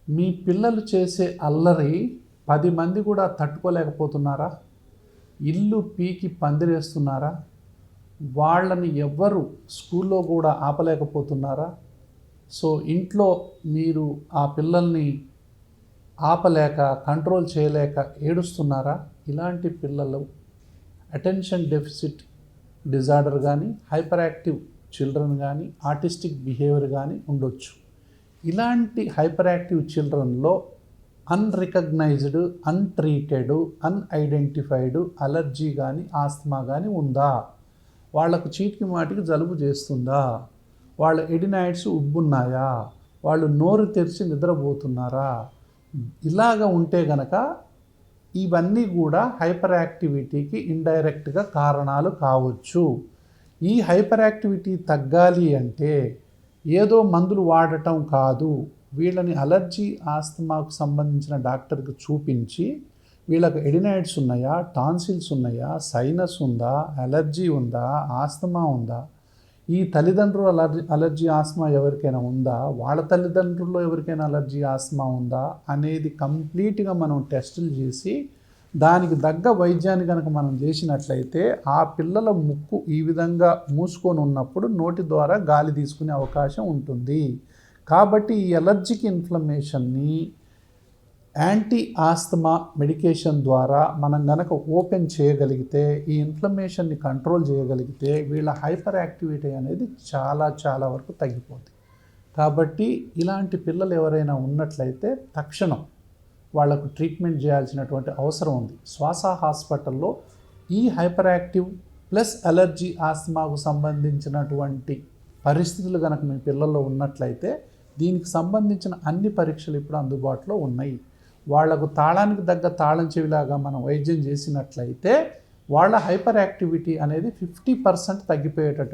మీ పిల్లలు చేసే అల్లరి 10 మంది కూడా తట్టుకోలేకపోతున్నారా? ఇల్లు పీకి పందిరేస్తున్నారా? వాళ్ళని ఎవ్వరు స్కూల్లో కూడా ఆపలేకపోతున్నారా? సో ఇంట్లో మీరు ఆ పిల్లల్ని ఆపలేక, కంట్రోల్ చేయలేక ఏడుస్తున్నారా? ఇలాంటి పిల్లలు అటెన్షన్ డెఫిసిట్ డిజార్డర్ కానీ, హైపర్ యాక్టివ్ చిల్డ్రన్ కానీ, ఆర్టిస్టిక్ బిహేవియర్ కానీ ఉండొచ్చు. ఇలాంటి హైపర్ యాక్టివ్ చిల్డ్రన్లో అన్రికగ్నైజ్డ్, అన్ట్రీటెడ్, అన్ఐడెంటిఫైడ్ అలర్జీ కానీ, ఆస్తమా కానీ ఉందా? వాళ్లకు చీటికి మాటికి జలుబు చేస్తుందా? వాళ్ళ ఎడినాయిడ్స్ ఉబ్బున్నాయా? వాళ్ళు నోరు తెరిచి నిద్రపోతున్నారా? ఇలాగ ఉంటే గనక ఇవన్నీ కూడా హైపర్ యాక్టివిటీకి ఇండైరెక్ట్గా కారణాలు కావచ్చు. ఈ హైపర్ యాక్టివిటీ తగ్గాలి అంటే ఏదో మందులు వాడటం కాదు, వీళ్ళని అలర్జీ ఆస్తమాకు సంబంధించిన డాక్టర్కి చూపించి వీళ్ళకి ఎడినాయిడ్స్ ఉన్నాయా, టాన్సిల్స్ ఉన్నాయా, సైనస్ ఉందా, అలర్జీ ఉందా, ఆస్తమా ఉందా, ఈ తల్లిదండ్రులు అలర్జీ ఆస్తమా ఎవరికైనా ఉందా, వాళ్ళ తల్లిదండ్రుల్లో ఎవరికైనా అలర్జీ ఆస్తమా ఉందా అనేది కంప్లీట్గా మనం టెస్టులు చేసి దానికి తగ్గ వైద్యాన్ని కనుక మనం చేసినట్లయితే ఆ పిల్లల ముక్కు ఈ విధంగా మూసుకొని ఉన్నప్పుడు నోటి ద్వారా గాలి తీసుకునే అవకాశం ఉంటుంది. కాబట్టి ఈ ఎలర్జిక్ ఇన్ఫ్లమేషన్ని యాంటీ ఆస్తమా మెడికేషన్ ద్వారా మనం గనక ఓపెన్ చేయగలిగితే, ఈ ఇన్ఫ్లమేషన్ని కంట్రోల్ చేయగలిగితే వీళ్ళ హైపర్ యాక్టివిటీ అనేది చాలా వరకు తగ్గిపోతుంది. కాబట్టి ఇలాంటి పిల్లలు ఎవరైనా ఉన్నట్లయితే తక్షణం వాళ్లకు ట్రీట్మెంట్ చేయాల్సినటువంటి అవసరం ఉంది. శ్వాస హాస్పిటల్లో ఈ హైపర్ యాక్టివ్ ప్లస్ అలర్జీ ఆస్తమాకు సంబంధించినటువంటి పరిస్థితులు కనుక మీ పిల్లల్లో ఉన్నట్లయితే దీనికి సంబంధించిన అన్ని పరీక్షలు ఇప్పుడు అందుబాటులో ఉన్నాయి. వాళ్లకు తాళానికి తగ్గ తాళం చెవిలాగా మనం వైద్యం చేసినట్లయితే వాళ్ళ హైపర్ యాక్టివిటీ అనేది 50% తగ్గిపోయేటటువంటి